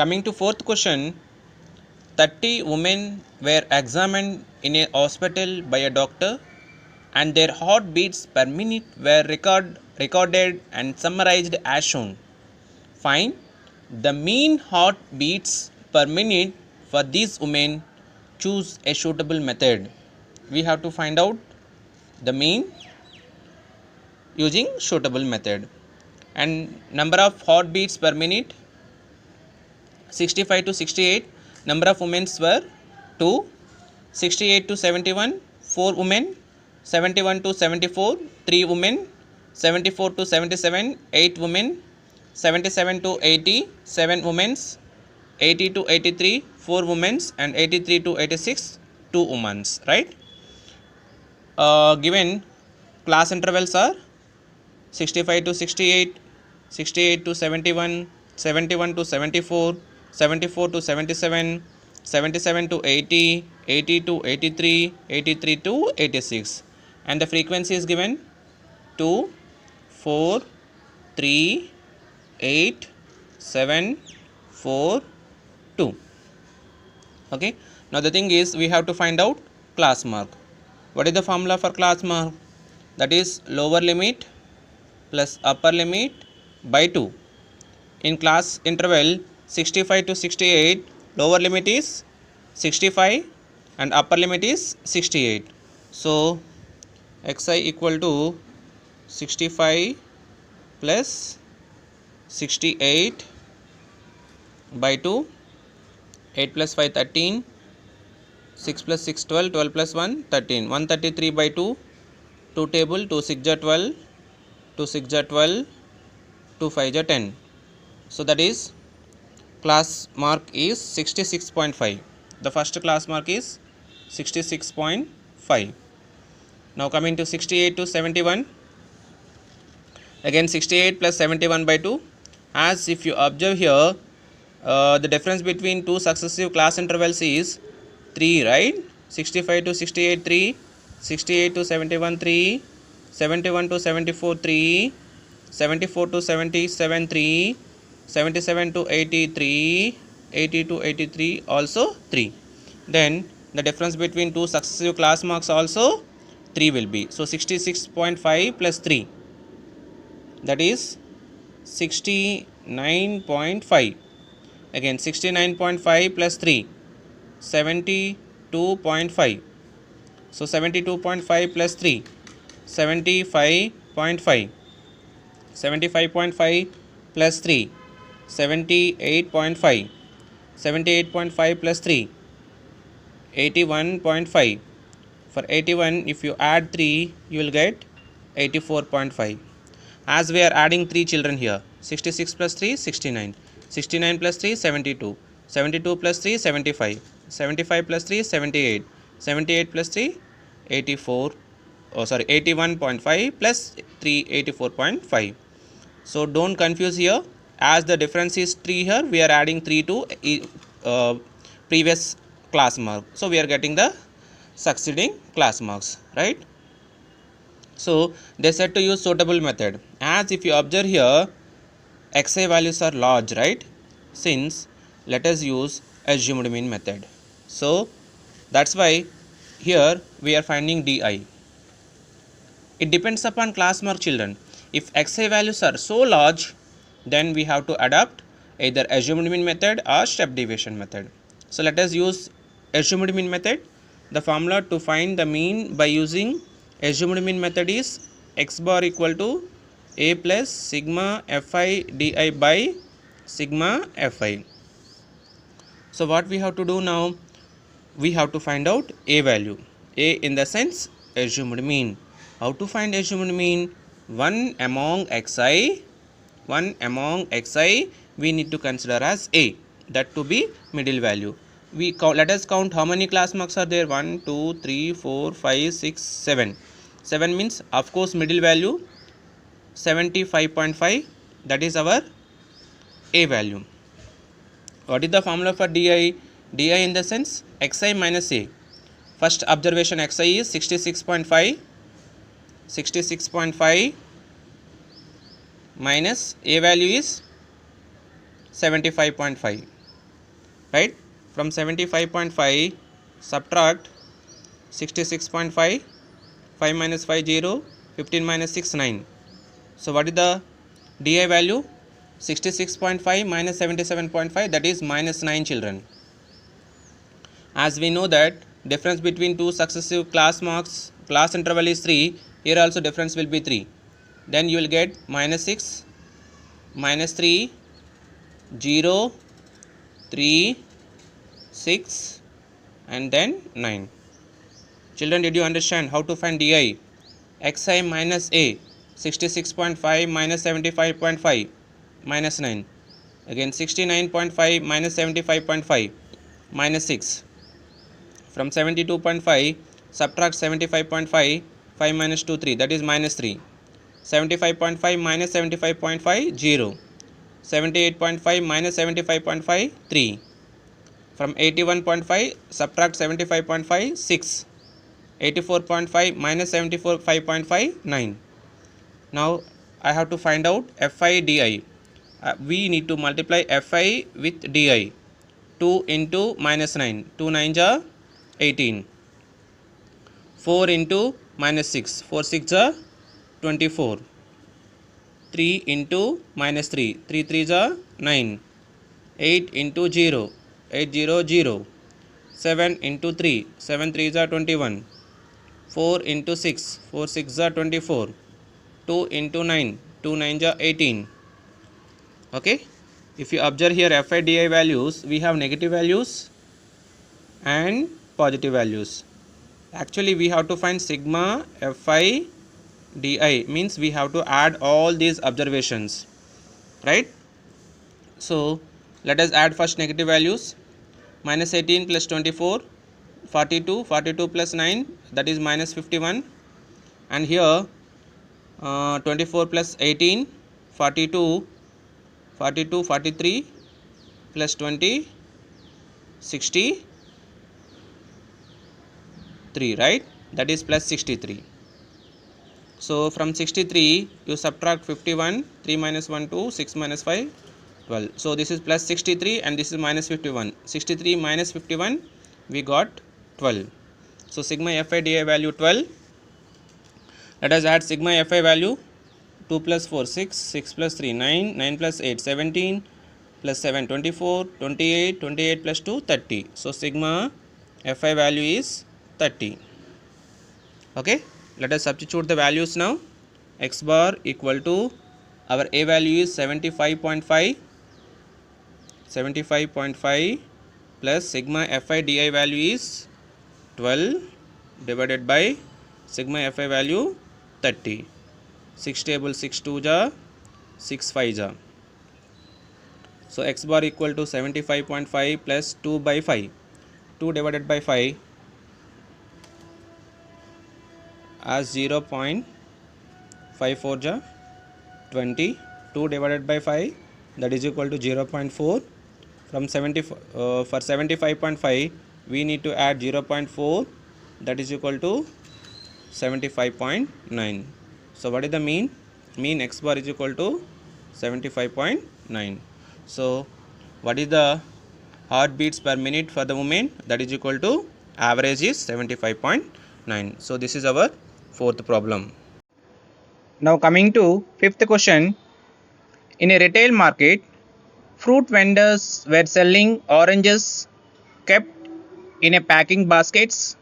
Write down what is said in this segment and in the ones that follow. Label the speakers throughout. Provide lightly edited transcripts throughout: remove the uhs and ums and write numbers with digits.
Speaker 1: Coming to fourth question, 30 women were examined in a hospital by a doctor and their heartbeats per minute were recorded and summarized as shown. Find the mean heartbeats per minute for these women. Choose a suitable method. We have to find out the mean using suitable method. And number of heartbeats per minute 65 to 68. Number of women were 2. 68 to 71 4 women. 71 to 74 3 women. 74 to 77 8 women. 77 to 80 7 women. 80 to 83 4 women, and 83 to 86 2 women, right? Given class intervals are 65 to 68, 68 to 71, 71 to 74, 74 to 77, 77 to 80, 80 to 83, 83 to 86, and the frequency is given 2, 4, 3, 8, 7, 4, 2. Okay, now the thing is we have to find out class mark. What is the formula for class mark? That is lower limit plus upper limit by 2. In class interval 65 to 68, lower limit is 65 and upper limit is 68. So xi equal to 65 plus 68 by 2. 8 plus 5 13, 6 plus 6 12, 12 plus 1 13, 133 by 2, 2 table, 2 6 are 12, 2 6 are 12, 2 5 are 10. So that is class mark is 66.5. The first class mark is 66.5. Now coming to 68 to 71, again 68 plus 71 by 2. As if you observe here, the difference between two successive class intervals is 3, right? 65 to 68 3, 68 to 71 3, 71 to 74 3, 74 to 77 3, 77 to 83, 80 to 83 also 3. Then the difference between two successive class marks also 3 will be. So 66.5 plus 3, that is 69.5. Again 69.5 plus 3, 72.5. So 72.5 plus 3, 75.5. 75.5 plus 3, 78.5. 78.5 plus 3, 81.5. For 81, if you add 3, you will get 84.5. As we are adding 3 children here, 66 plus 3 69, 69 plus 3 72, 72 plus 3 75, 75 plus 3 78, 78 plus 3 84, 81.5 plus 3 84.5. So don't confuse here, as the difference is 3 here, we are adding 3 to previous class mark, so we are getting the succeeding class marks, right? So they said to use suitable method. As if you observe here, xi values are large, right? Since let us use assumed mean method. So that's why here we are finding di. It depends upon class mark, children. If xi values are so large, then we have to adopt either assumed mean method or step deviation method. So let us use assumed mean method. The formula to find the mean by using assumed mean method is x bar equal to a plus sigma fi di by sigma fi. So what we have to do now? We have to find out a value. A in the sense assumed mean. How to find assumed mean? 1 among xi we need to consider as a, that to be middle value. Let us count how many class marks are there. 1 2 3 4 5 6 7. 7 means of course middle value 75.5, that is our a value. What is the formula for di? Di in the sense xi minus a. First observation xi is 66.5, 66.5 minus a value is 75.5. right? From 75.5 subtract 66.5, 5 minus 5 0, 15 minus 6 9. So what is the DI value? 66.5 minus 77.5, that is minus 9 children. As we know that difference between two successive class marks, class interval is 3, here also difference will be 3. Then you will get minus 6, minus 3, 0, 3, 6 and then 9. Children, did you understand how to find DI? Xi minus A, 66.5 minus 75.5 minus 9. Again 69.5 minus 75.5 minus 6. From 72.5 subtract 75.5, 5 minus 2 3, that is minus 3. 75.5 minus 75.5 0. 78.5 minus 75.5 3. From 81.5 subtract 75.5 6. 84.5 minus 75.5 9. Now I have to find out Fi Di. We need to multiply Fi with Di. 2 into minus 9, 2 9s are 18. 4 into minus 6, 4 6 are 24. 3 into minus 3, 3 3s are 9. 8 into 0, 8 0 0. 7 into 3, 7 3s are 21. 4 into 6, 4 6s are 24. 2 into 9, 2 9s are 18. Okay, if you observe here Fi Di values, we have negative values and positive values. Actually we have to find sigma Fi Di, means we have to add all these observations, right? So let us add first negative values. Minus 18 plus 24, 42, 42 plus 9, that is minus 51. And here 24 plus 18, 42, 42, 43 plus 20, 63, right? That is plus 63. So from 63 you subtract 51, 3 minus 1 2, 6 minus 5 12. So this is plus 63 and this is minus 51. 63 minus 51 we got 12. So sigma Fi Di value 12. Let us add sigma Fi value. 2 plus 4 6, 6 plus 3 9, 9 plus 8 17, plus 7 24, 28, 28 plus 2 30. So sigma Fi value is 30. Okay, let us substitute the values now. X bar equal to, our A value is 75.5, 75.5 plus sigma Fi Di value is 12 divided by sigma Fi value 30. 6 table 6 2 ja, 6 5 ja. So x bar equal to 75.5 plus 2 by 5. 2 divided by 5 as 0.54 ja 20. 2 divided by 5, that is equal to 0.4. From 70 for 75.5 we need to add 0.4, that is equal to 75.9. So what is the mean? Mean x bar is equal to 75.9. So what is the heartbeats per minute for the woman? That is equal to average is 75.9. So this is our fourth problem. Now coming to fifth question. In a retail market, fruit vendors were selling oranges kept in a packing baskets.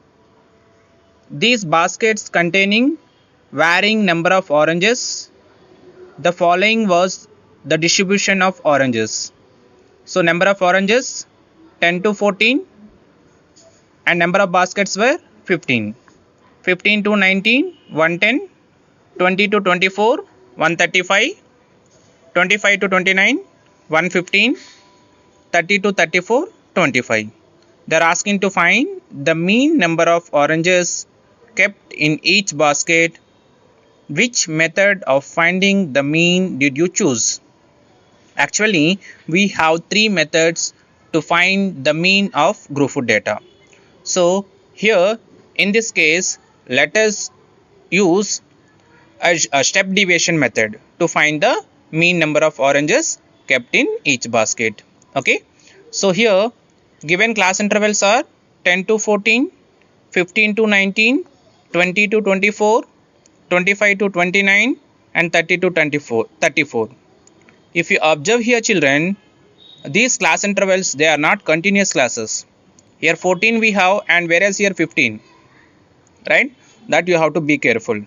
Speaker 1: These baskets containing varying number of oranges. The following was the distribution of oranges. So number of oranges 10 to 14 and number of baskets were 15. 15 to 19 110, 20 to 24 135, 25 to 29 115, 30 to 34 25. They are asking to find the mean number of oranges kept in each basket. Which method of finding the mean did you choose? Actually, we have three methods to find the mean of group food data. So here in this case, let us use a step deviation method to find the mean number of oranges kept in each basket. Okay, so here Given class intervals are 10 to 14, 15 to 19, 20 to 24, 25 to 29 and 30 to 34. If you observe here children, these class intervals, they are not continuous classes. Here 14 we have, and whereas here 15, right? That you have to be careful.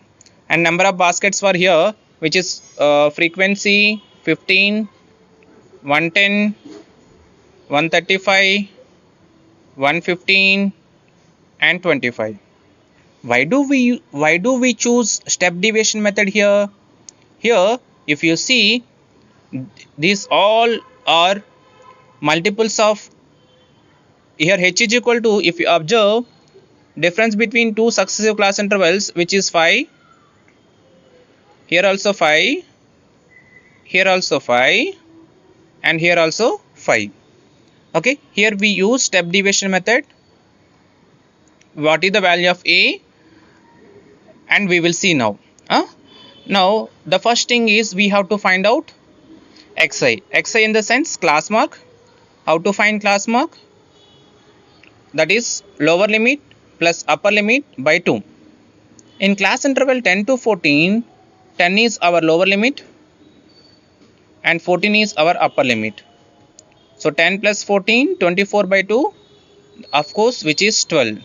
Speaker 1: And number of baskets were here, which is frequency 15, 110, 135, 115 and 25. Why do we choose step deviation method here? Here if you see, these all are multiples of, here h is equal to, if you observe, difference between two successive class intervals, which is 5, here also 5, here also 5 and here also 5. Okay, here we use step deviation method. What is the value of a, and we will see now. Now the first thing is we have to find out xi in the sense class mark. How to find class mark? That is lower limit plus upper limit by 2. In class interval 10 to 14, 10 is our lower limit and 14 is our upper limit. So 10 plus 14, 24 by 2, of course, which is 12.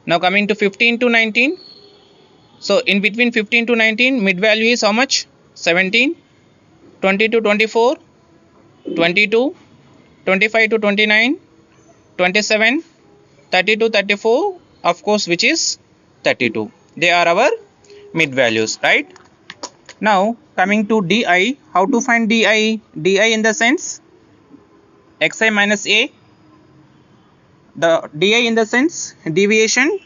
Speaker 1: Now coming to 15 to 19. So in between 15 to 19, mid value is how much? 17. 20 to 24, 22, 25 to 29, 27, 30 to 34, of course, which is 32. They are our mid values, right? Now coming to di, how to find di? Di in the sense xi minus a. The di in the sense deviation,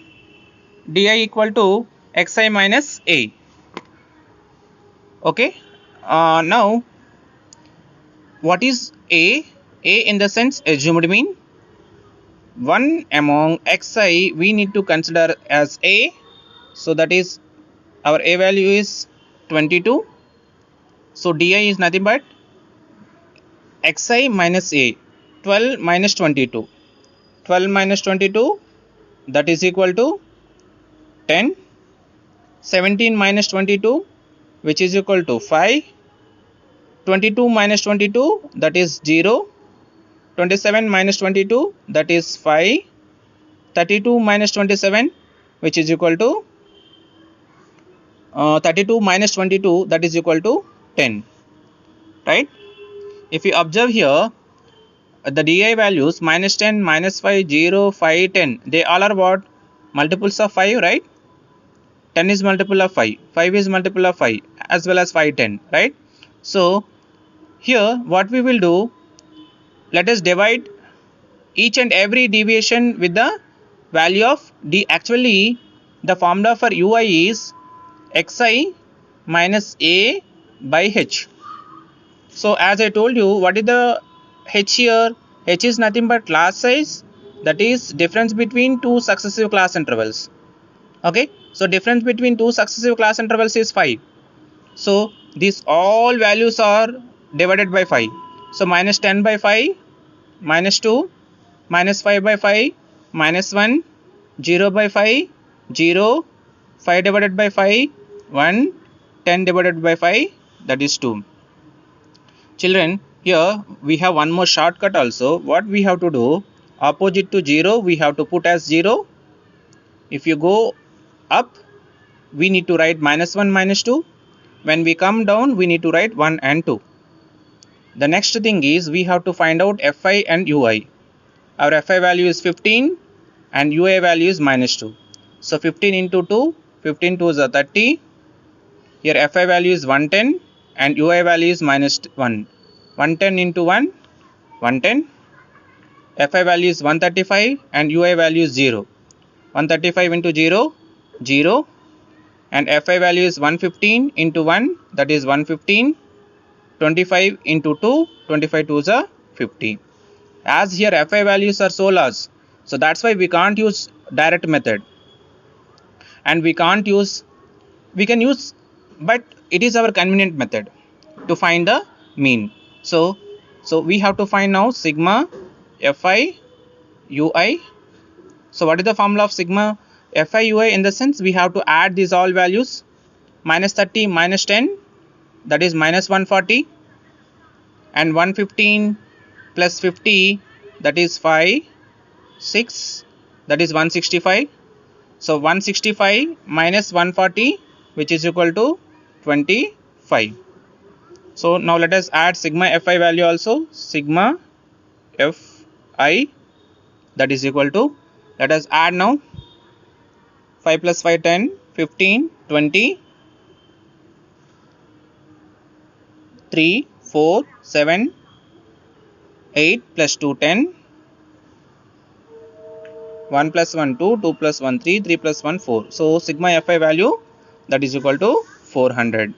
Speaker 1: di equal to xi minus a. Okay. Now what is a? A in the sense assumed mean. 1 among xi we need to consider as a, so that is our a value is 22. So di is nothing but xi minus a. 12 minus 22. 12 minus 22, that is equal to 10. 17 minus 22, which is equal to 5. 22 minus 22, that is 0. 27 minus 22, that is 5. 32 minus 27, which is equal to 32 minus 22, that is equal to 10, right? If you observe here, the di values minus 10, minus 5, 0, 5, 10, they all are what? Multiples of 5, right? 10 is multiple of 5, 5 is multiple of 5, as well as 5, 10, right? So here what we will do, let us divide each and every deviation with the value of d. Actually the formula for ui is xi minus a by h. So as I told you, what is the h here? H is nothing but class size, that is difference between two successive class intervals. Okay, so difference between two successive class intervals is 5. So these all values are divided by 5. So minus 10 by 5, minus 2, minus 5 by 5, minus 1, 0 by 5, 0, 5 divided by 5, 1, 10 divided by 5, that is 2. Children, here we have one more shortcut also. What we have to do, opposite to 0 we have to put as 0. If you go up, we need to write minus 1, minus 2. When we come down, we need to write 1 and 2. The next thing is we have to find out fi and ui. Our fi value is 15 and ui value is minus 2. So 15 into 2, 15 2 is 30. Here fi value is 110 and ui value is minus 1. 110 into 1, 110. fi value is 135 and ui value is 0. 135 into 0, 0. And fi value is 115 into 1, that is 115. 25 into 2, 25 2 is 50. As here fi values are so large, so that's why we can't use direct method, and we can use, but it is our convenient method to find the mean. So we have to find now sigma Fi Ui. So what is the formula of sigma Fi Ui? In the sense we have to add these all values. Minus 30 minus 10, that is minus 140, and 115 plus 50, that is 5 6, that is 165. So 165 minus 140, which is equal to 25. So now let us add sigma Fi value also. Sigma Fi, that is equal to, let us add now. 5 plus 5 10, 15, 20, 3 4 7, 8 plus 2 10, 1 plus 1 2, 2 plus 1 3, 3 plus 1 4. So sigma Fi value, that is equal to 400.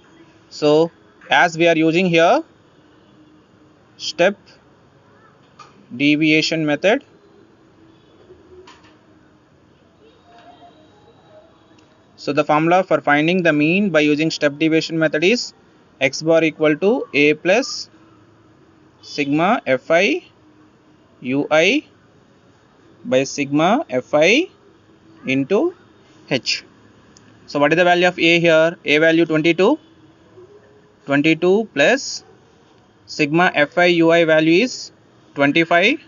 Speaker 1: So as we are using here step deviation method, so the formula for finding the mean by using step deviation method is x bar equal to a plus sigma Fi Ui by sigma Fi into h. So what is the value of a here? A value 22. 22 plus sigma Fi Ui value is 25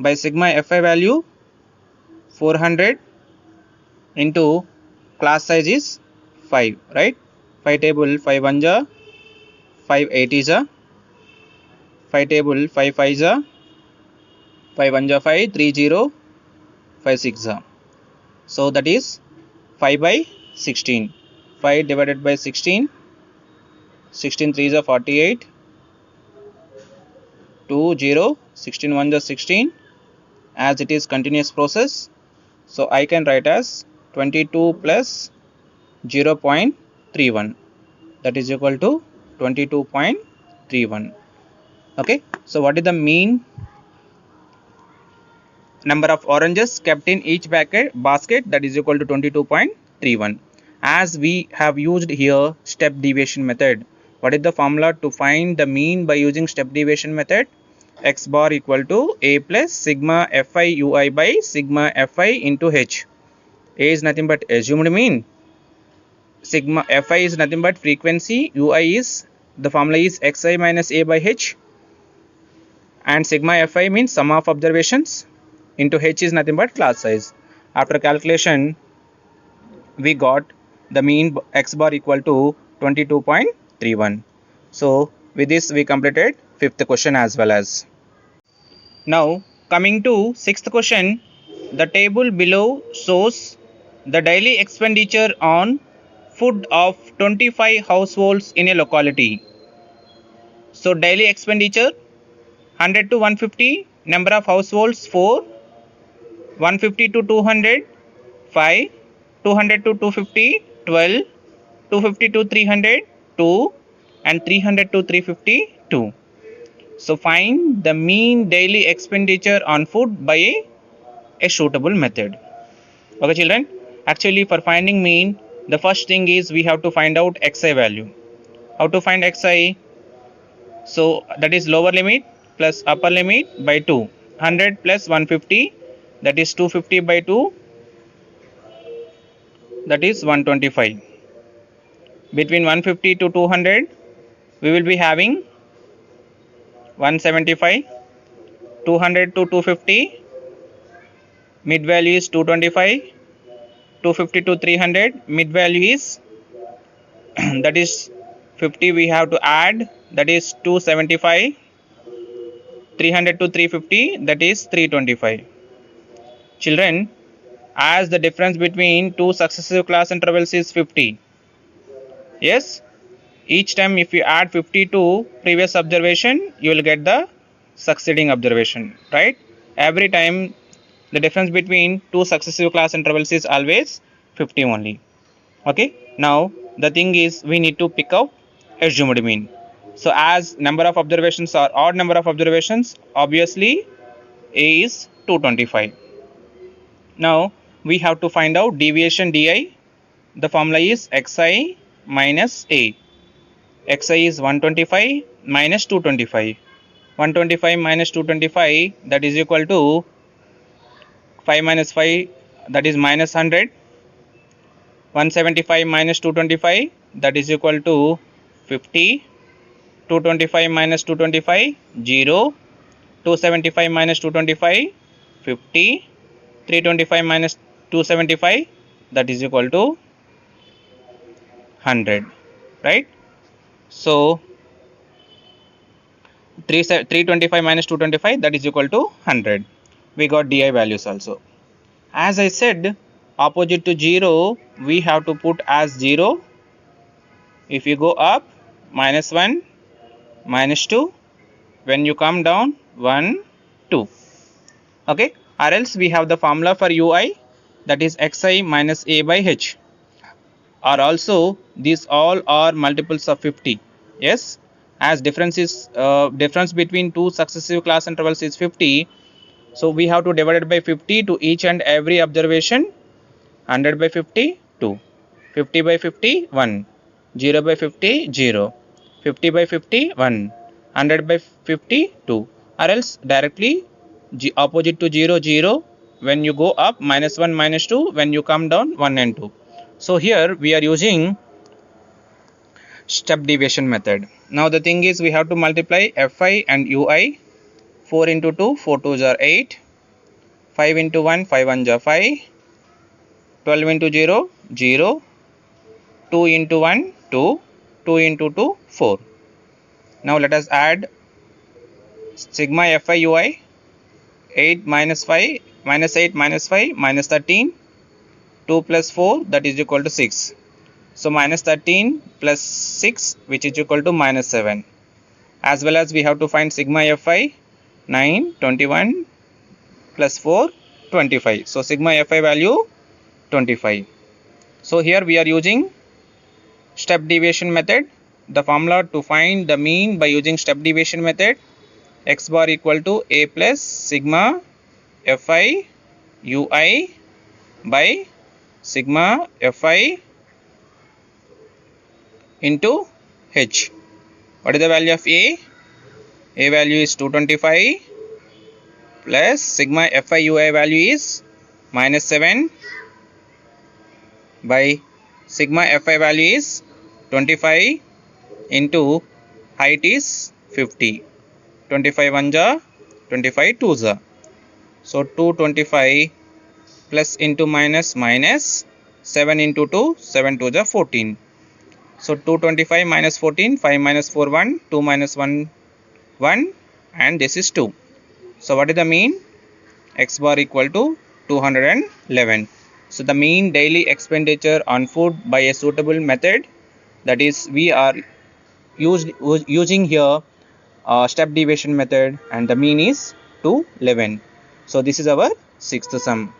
Speaker 1: by sigma Fi value 400 into class size is 5, right? 5 table 5 1 ja, 5 8 is a, 5 table 5 5 ja, 5 1 ja 5, 3 0, 5 6 ja. So that is 5 by 16. 5 divided by 16, 16 3 is 48, 2 0, 16 1 is 16. As it is continuous process, so I can write as 22 plus 0.31, that is equal to 22.31. Okay, so what is the mean number of oranges kept in each basket? That is equal to 22.31. As we have used here step deviation method, what is the formula to find the mean by using step deviation method? X bar equal to a plus sigma Fi Ui by sigma Fi into h. A is nothing but assumed mean, sigma Fi is nothing but frequency, Ui is, the formula is xi minus a by h, and sigma Fi means sum of observations, into h is nothing but class size. After calculation we got the mean x bar equal to 22.31. So with this we completed 5th question as well as. Now coming to 6th question, the table below shows the daily expenditure on food of 25 households in a locality. So daily expenditure 100 to 150, number of households 4, 150 to 200 5, 200 to 250 12, 250 to 300 2, and 300 to 350 2. So find the mean daily expenditure on food by a suitable method. Okay children, actually for finding mean, the first thing is we have to find out xi value. How to find xi? So that is lower limit plus upper limit by 2. 100 plus 150, that is 250 by 2, that is 125. Between 150 to 200 we will be having 175. 200 to 250, mid value is 225. 250 to 300, mid value is that is 50, we have to add, that is 275. 300 to 350, that is 325. Children, as the difference between two successive class intervals is 50, yes, each time if you add 50 to previous observation you will get the succeeding observation, right? Every time the difference between two successive class intervals is always 50 only. Okay, now the thing is we need to pick up assumed mean. So as number of observations are odd number of observations, obviously a is 225. Now we have to find out deviation di. The formula is xi minus a. Xi is 125 minus 225. 125 minus 225, that is equal to 5 minus 5, that is minus 100. 175 minus 225, that is equal to 50. 225 minus 225, 0. 275 minus 225, 50. 325 minus 275, that is equal to 100, right? So 325 minus 225, that is equal to 100. We got di values also. As I said, opposite to 0 we have to put as 0. If you go up, minus 1, minus 2. When you come down, 1, 2. Okay, or else we have the formula for ui, that is xi minus a by h. Or also these all are multiples of 50. Yes, as difference between two successive class intervals is 50, so we have to divide it by 50 to each and every observation. 100 by 50, 2. 50 by 50, 1. 0 by 50, 0. 50 by 50, 1. 100 by 50, 2. Or else directly opposite to 0, 0. When you go up, minus 1, minus 2. When you come down, 1 and 2. So here we are using step deviation method. Now the thing is, we have to multiply fi and ui. 4 into 2, 4 2s are 8. 5 into 1, 5 1s are 5. 12 into 0, 0. 2 into 1, 2. 2 into 2, 4. Now let us add sigma fi ui. 8 minus 5, minus 8 minus 5, minus 13. 2 plus 4, that is equal to 6. So minus 13 plus 6, which is equal to minus 7. As well as we have to find sigma fi. 9, 21 plus 4, 25. So sigma fi value 25. So here we are using step deviation method. The formula to find the mean by using step deviation method, x bar equal to a plus sigma fi ui by sigma fi into h. What is the value of a? A value is 225 plus sigma fi ui value is minus 7 by sigma fi value is 25 into height is 50. 25 1 25 2 so 225 plus into minus minus 7 into 2, 7 2 14. So 225 minus 14, 5 minus 4 1, 2 minus 1 1, and this is 2. So what is the mean? X bar equal to 211. So the mean daily expenditure on food by a suitable method, that is we are using here step deviation method, and the mean is 211. So this is our sixth sum.